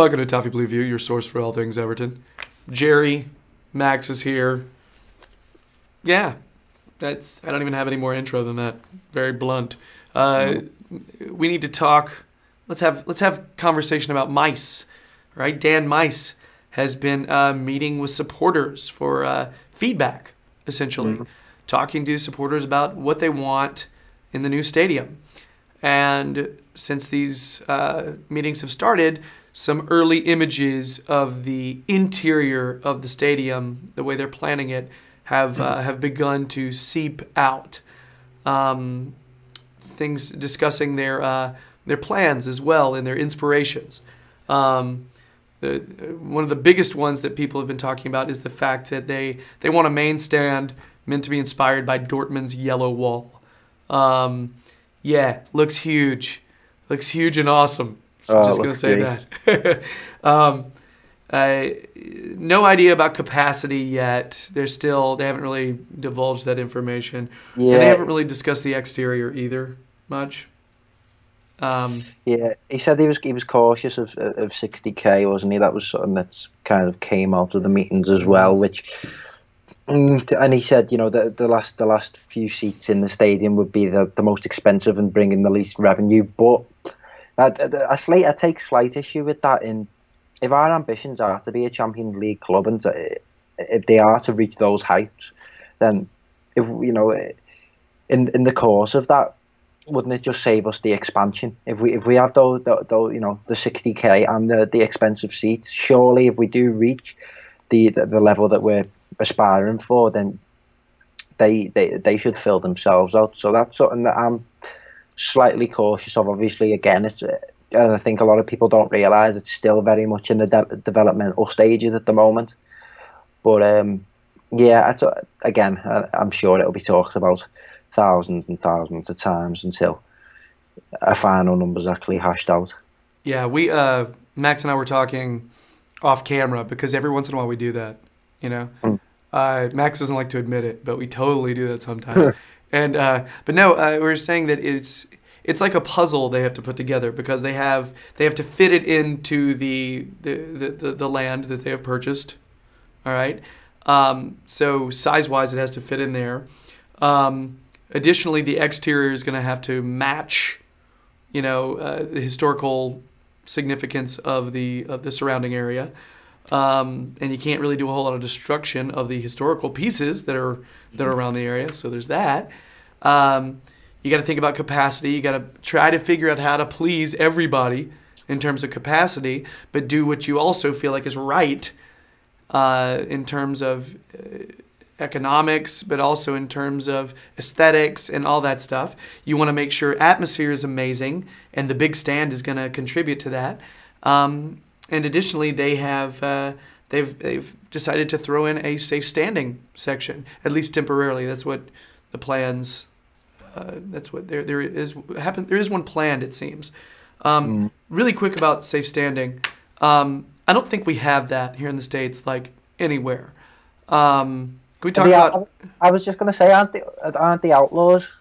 Welcome to Toffee Blue View, your source for all things Everton. Gerry, Max is here. Yeah, I don't even have any more intro than that. Very blunt. We need to talk. Let's have conversation about Meis, right? Dan Meis has been meeting with supporters for feedback, essentially, talking to supporters about what they want in the new stadium. And since these meetings have started, some early images of the interior of the stadium, the way they're planning it, have begun to seep out. Things discussing their plans as well and their inspirations. One of the biggest ones that people have been talking about is the fact that they want a main stand meant to be inspired by Dortmund's yellow wall. Yeah, looks huge. Looks huge and awesome. I'm just going to say that. No idea about capacity yet. They haven't really divulged that information. Yeah. And they haven't really discussed the exterior either much. Yeah, he said he was cautious of 60k, wasn't he? That was something that kind of came out of the meetings as well. Which, and he said, you know, the last few seats in the stadium would be the most expensive and bring in the least revenue. But I take slight issue with that. If our ambitions are to be a Champions League club and if they are to reach those heights, then if you know, in the course of that, wouldn't it just save us the expansion? If we have those you know, the 60k and the expensive seats, surely if we do reach the level that we're aspiring for, then they should fill themselves out. So that's something that I'm slightly cautious of. Obviously, again, and I think a lot of people don't realise it's still very much in the developmental stages at the moment. But yeah, again, I'm sure it'll be talked about thousands and thousands of times until a final number's actually hashed out. Yeah, Max and I were talking off camera because every once in a while we do that, you know. Max doesn't like to admit it, but we totally do that sometimes. And but no, we were saying that it's like a puzzle they have to put together because they have to fit it into the land that they have purchased. All right, so size-wise, it has to fit in there. Additionally, the exterior is going to have to match, you know, the historical significance of the surrounding area. And you can't really do a whole lot of destruction of the historical pieces that are around the area. So there's that. You got to think about capacity. You got to try to figure out how to please everybody in terms of capacity, but do what you also feel like is right in terms of economics, but also in terms of aesthetics and all that stuff. You want to make sure atmosphere is amazing, and the big stand is going to contribute to that. And additionally, they've decided to throw in a safe standing section, at least temporarily. That's what the plans. That's what there is happened. There is one planned, it seems. Really quick about safe standing. I don't think we have that here in the States, like anywhere. Can we talk about? I was just going to say, aren't the Outlaws?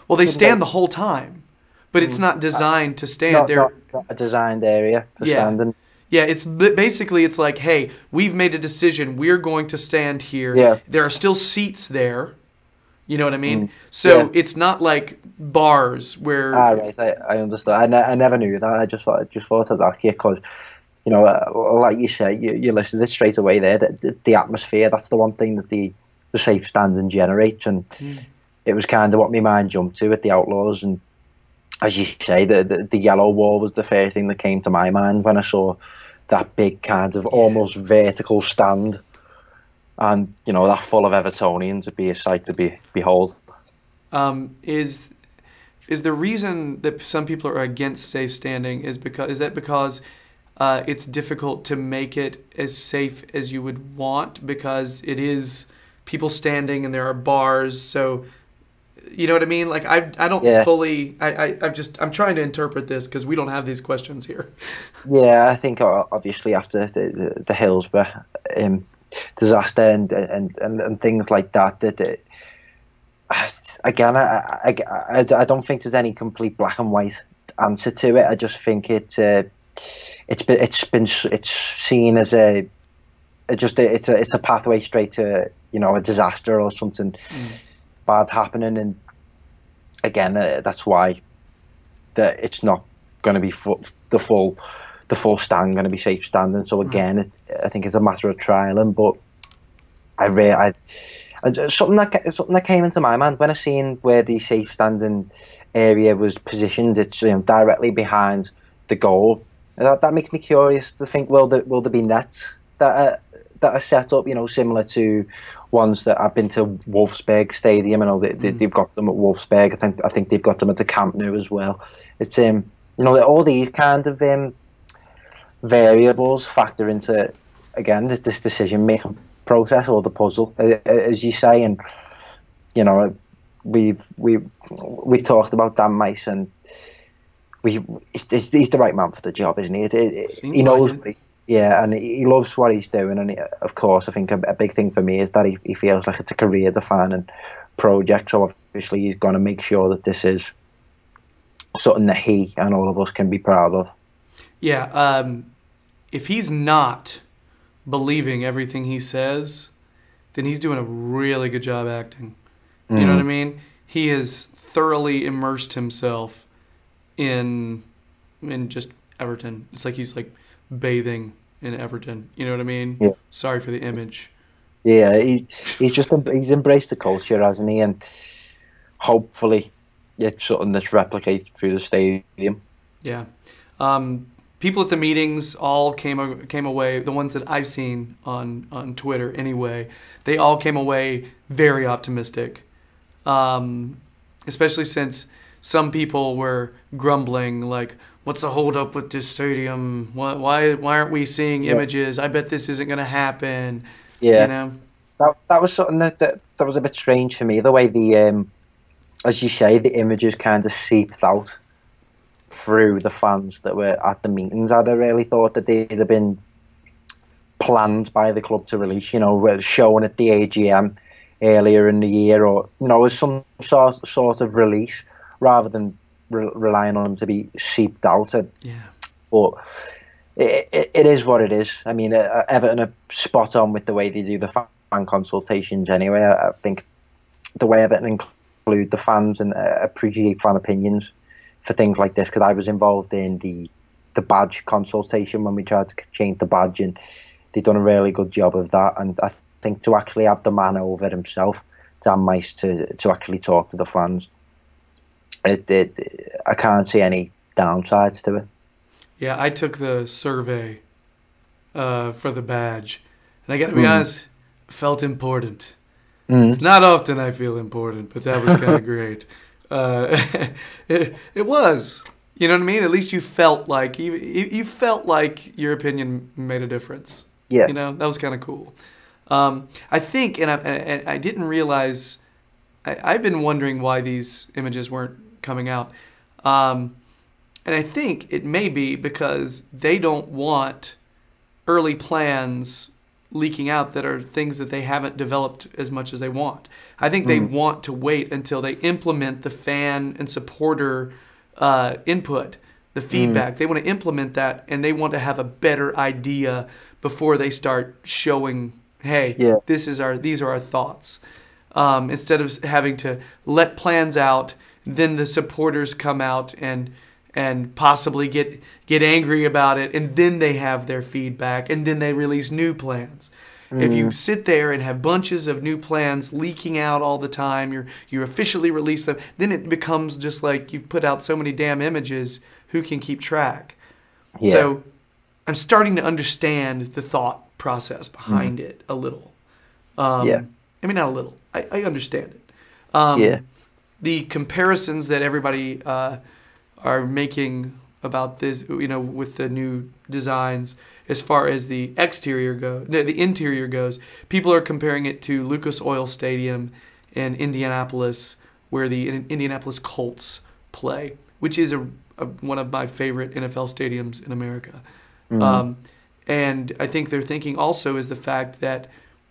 Well, they stand the whole time, but it's not designed to stand. Not a designed area for standing. Yeah, basically it's like, hey, we've made a decision. We're going to stand here. Yeah. There are still seats there. You know what I mean? So it's not like bars where. Right. I understand. I never knew that. I just thought of that here because, you know, like you say, you listed it straight away there. The atmosphere, that's the one thing that the safe standing generates, and it was kind of what my mind jumped to at the Outlaws. And as you say, the yellow wall was the first thing that came to my mind when I saw that big kind of almost vertical stand, and you know, that full of Evertonians would be a sight to behold. Is the reason that some people are against safe standing is because it's difficult to make it as safe as you would want because it is people standing and there are bars, so you know what I mean? Like I don't fully. I'm trying to interpret this because we don't have these questions here. Yeah, I think obviously after the Hillsborough disaster and things like that, again, I don't think there's any complete black and white answer to it. I just think it's it's seen as it's a pathway straight to, you know, a disaster or something bad happening. And again, that's why that it's not going to be the full stand going to be safe standing. So again, I think it's a matter of trialing. But something that came into my mind when I seen where the safe standing area was positioned. It's, you know, directly behind the goal. That makes me curious to think, will there be nets that are set up, you know, similar to ones that I've been to Wolfsburg Stadium. I know they've got them at Wolfsburg. I think they've got them at the Camp Nou as well. It's you know, all these kind of variables factor into, again, this decision making process, or the puzzle, as you say. And you know, we've talked about Dan Meis, and he's the right man for the job, isn't he? He knows like it. Yeah, and he loves what he's doing. And of course, I think a big thing for me is that he feels like it's a career defining project. So obviously he's going to make sure that this is something that he and all of us can be proud of. Yeah, if he's not believing everything he says, then he's doing a really good job acting. You know what I mean? He has thoroughly immersed himself in just Everton. It's like he's like bathing in Everton. You know what I mean? Yeah. Sorry for the image. Yeah, he's embraced the culture, hasn't he? And hopefully it's something that's replicated through the stadium. Yeah. People at the meetings all came away, the ones that I've seen on Twitter anyway, they all came away very optimistic. Especially since some people were grumbling, like, what's the holdup with this stadium? Why aren't we seeing images? I bet this isn't going to happen. Yeah. You know? That was something that was a bit strange for me, the way the, as you say, the images kind of seeped out through the fans that were at the meetings. I'd have really thought that they'd have been planned by the club to release, you know, shown at the AGM earlier in the year, or, you know, as some sort of release, rather than relying on them to be seeped out. Yeah. But it is what it is. I mean, Everton are spot on with the way they do the fan consultations anyway. I think the way Everton include the fans and appreciate fan opinions for things like this, because I was involved in the badge consultation when we tried to change the badge, and they've done a really good job of that. And I think to actually have the man over himself, Dan Meis, to actually talk to the fans, I can't see any downsides to it. Yeah, I took the survey for the badge, and I got to be honest, felt important. It's not often I feel important, but that was kind of great. It was, you know what I mean? At least you felt like you felt like your opinion made a difference. Yeah, you know, that was kind of cool. I think, and I didn't realize. I've been wondering why these images weren't coming out, and I think it may be because they don't want early plans leaking out that are things that they haven't developed as much as they want. I think they want to wait until they implement the fan and supporter input, the feedback. They want to implement that, and they want to have a better idea before they start showing, hey, these are our thoughts. Instead of having to let plans out, then the supporters come out and possibly get angry about it, and then they have their feedback, and then they release new plans. If you sit there and have bunches of new plans leaking out all the time, you officially release them, then it becomes just like you've put out so many damn images, who can keep track? Yeah. So I'm starting to understand the thought process behind it a little. I mean, not a little. I understand it. The comparisons that everybody are making about this, you know, with the new designs, as far as the interior goes, people are comparing it to Lucas Oil Stadium in Indianapolis, where the Indianapolis Colts play, which is one of my favorite NFL stadiums in America. And I think they're thinking also is the fact that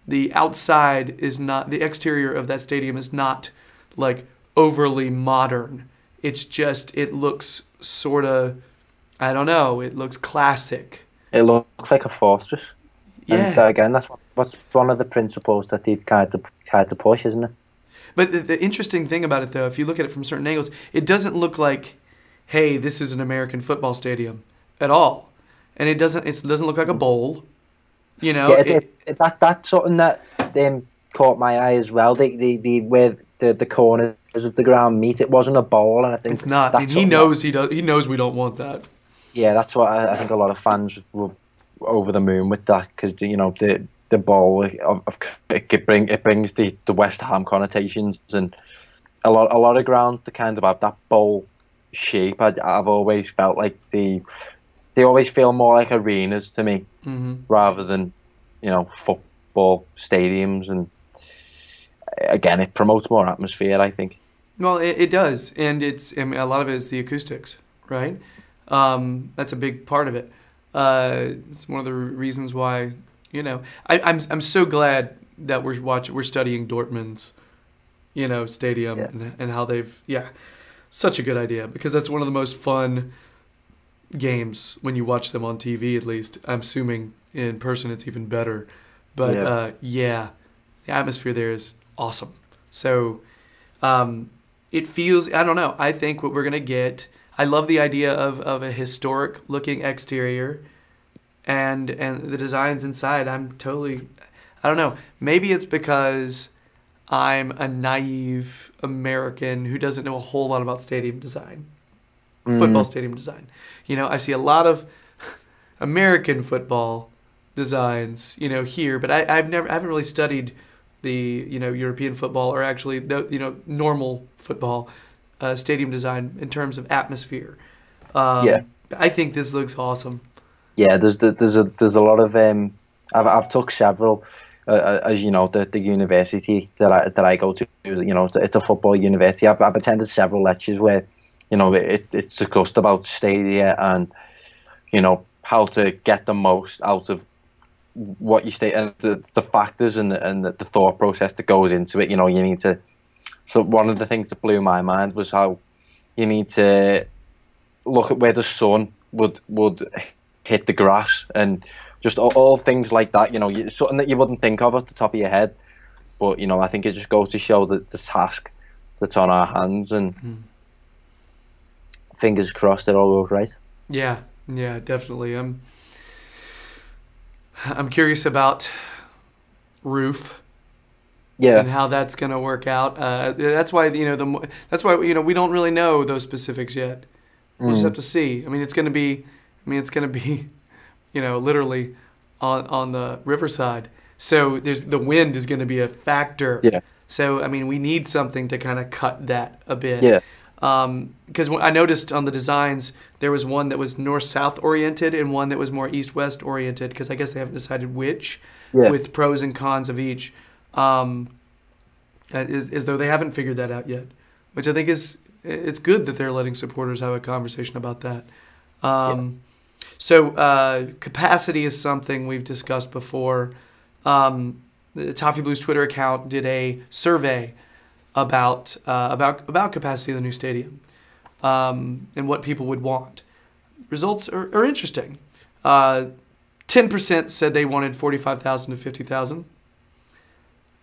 the outside is not, the exterior of that stadium is not like overly modern. It's just, it looks sort of, I don't know. It looks classic. It looks like a fortress. And Yeah. again, what's one of the principles that they've tried to push, isn't it? But the interesting thing about it, though, if you look at it from certain angles, it doesn't look like, hey, this is an American football stadium at all, and it doesn't look like a bowl, you know. Yeah, that's something that caught my eye as well. The where the corners of the ground meet, it wasn't a bowl, and I think It's not, that's and he knows he knows we don't want that. Yeah, that's what I think a lot of fans were over the moon with that, because the bowl it brings the West Ham connotations, and a lot of grounds that kind of have that bowl shape. I've always felt like they always feel more like arenas to me, rather than football stadiums. And again, it promotes more atmosphere, I think. Well, it does, and a lot of it is the acoustics, right? That's a big part of it. It's one of the reasons why, I'm so glad that we're studying Dortmund's, stadium, and how such a good idea, because that's one of the most fun games when you watch them on TV, at least. I'm assuming in person it's even better. But the atmosphere there is awesome. So it feels, I don't know, I think what we're going to get, I love the idea of a historic looking exterior and the designs inside. I don't know, maybe it's because I'm a naive American who doesn't know a whole lot about stadium design, football stadium design. I see a lot of American football designs, here, but I haven't really studied the, European football, or actually, normal football stadium design in terms of atmosphere. I think this looks awesome. Yeah, there's a lot of I've took several. As you know, the university that I go to, it's a football university. I've attended several lectures where, it's discussed about stadia and, how to get the most out of what you state, and the factors and the thought process that goes into it. You need to. So one of the things that blew my mind was how you need to look at where the sun would hit the grass, and just all things like that, something that you wouldn't think of at the top of your head. But, I think it just goes to show the task that's on our hands, and fingers crossed it all goes right. Yeah, definitely. I'm curious about roof. Yeah. And how that's going to work out. That's why, we don't really know those specifics yet. We'll just have to see. It's going to be, literally on the riverside. So the wind is going to be a factor. Yeah. So, we need something to kind of cut that a bit. Yeah. Because I noticed on the designs, there was one that was north-south oriented and one that was more east-west oriented, because I guess they haven't decided which, with pros and cons of each. As though they haven't figured that out yet, which I think it's good that they're letting supporters have a conversation about that. So capacity is something we've discussed before. The Toffee Blues Twitter account did a survey about capacity of the new stadium, and what people would want. Results are interesting. 10% said they wanted 45,000 to 50,000.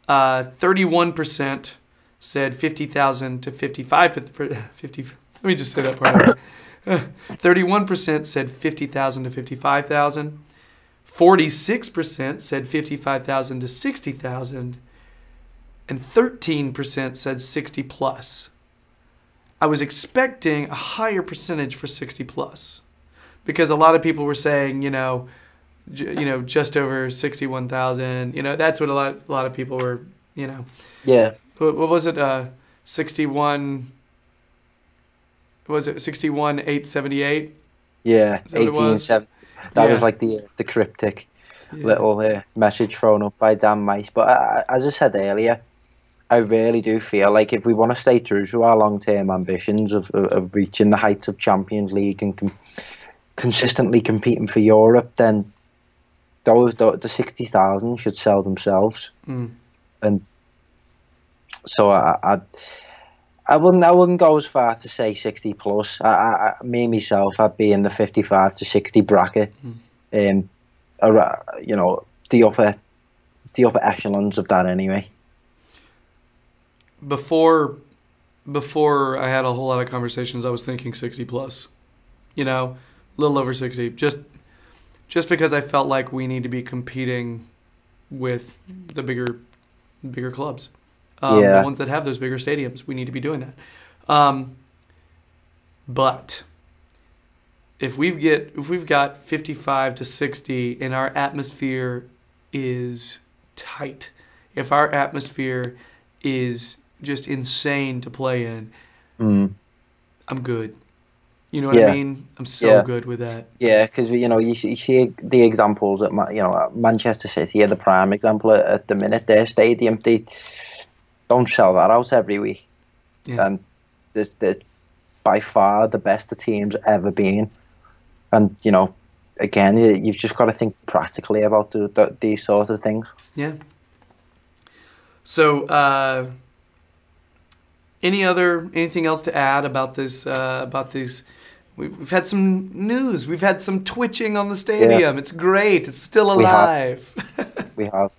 31% said 50,000 to 50. Let me just say that part. 31% said 50,000 to 55,000. 46% said 55,000 to 60,000, and 13% said 60 plus. I was expecting a higher percentage for 60 plus, because a lot of people were saying, just over 61,000. That's what a lot of people were, Yeah. What was it? 61. Was it 61,878? Yeah, 1870. That was like the cryptic little message thrown up by Dan Meis. But as I said earlier, I really do feel like if we want to stay true to our long-term ambitions of reaching the heights of Champions League and consistently competing for Europe, then the 60,000 should sell themselves. And so I I wouldn't go as far to say 60 plus. Me myself, I'd be in the 55 to 60 bracket. You know, the upper echelons of that anyway. Before I had a whole lot of conversations, I was thinking 60 plus. You know, a little over 60. Just because I felt like we need to be competing with the bigger clubs. The ones that have those bigger stadiums. We need to be doing that. But if we've got 55 to 60 and our atmosphere is tight, if our atmosphere is just insane to play in, I'm good. You know what I mean? I'm so good with that. Yeah, because you know you see the examples at Manchester City are the prime example at the minute. Their stadium, they don't sell that out every week, and they're by far the best the team's ever been. And you know, again, you've just got to think practically about these sort of things. Yeah. So, anything else to add about this? About these? We've had some news. We've had some twitching on the stadium. It's great. It's still alive. We have.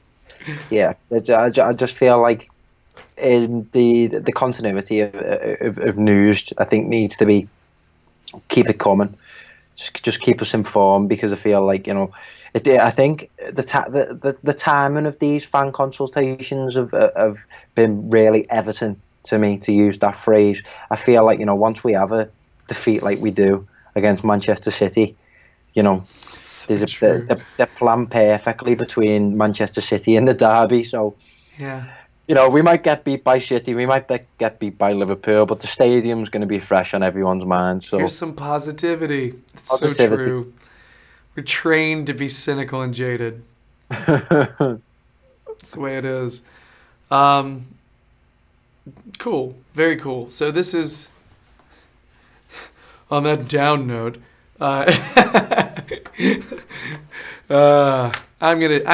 Yeah. I just feel like in the continuity of news, I think needs to be keep it coming. Just keep us informed, because I feel like, you know, I think the timing of these fan consultations have been really Everton to me, to use that phrase. I feel like, you know, once we have a defeat like we do against Manchester City, you know, they're planned perfectly between Manchester City and the derby. So you know, we might get beat by City, we might get beat by Liverpool, but the stadium's going to be fresh on everyone's mind. So here's some positivity. It's so true. We're trained to be cynical and jaded. That's the way it is. Cool. Very cool. So this is, on that down note, I'm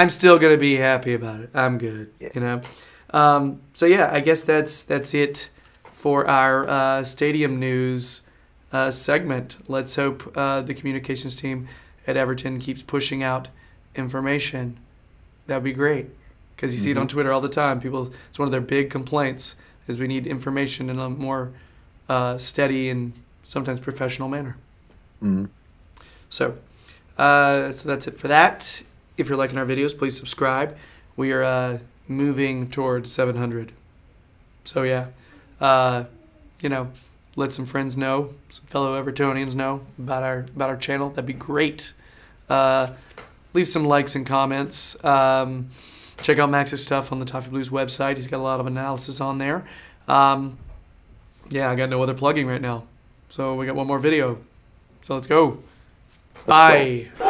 still gonna be happy about it. I'm good. You know. So yeah, I guess that's it for our stadium news segment. Let's hope the communications team at Everton keeps pushing out information. That'd be great, because you see it on Twitter all the time. People, it's one of their big complaints is we need information in a more steady and sometimes professional manner. So that's it for that. If you're liking our videos, please subscribe. We are moving towards 700. So yeah, you know, let some friends know, some fellow Evertonians know about our channel. That'd be great. Leave some likes and comments. Check out Max's stuff on the Toffee Blues website. He's got a lot of analysis on there. Yeah, I got no other plugging right now. So we got one more video. So let's go. Bye. Go.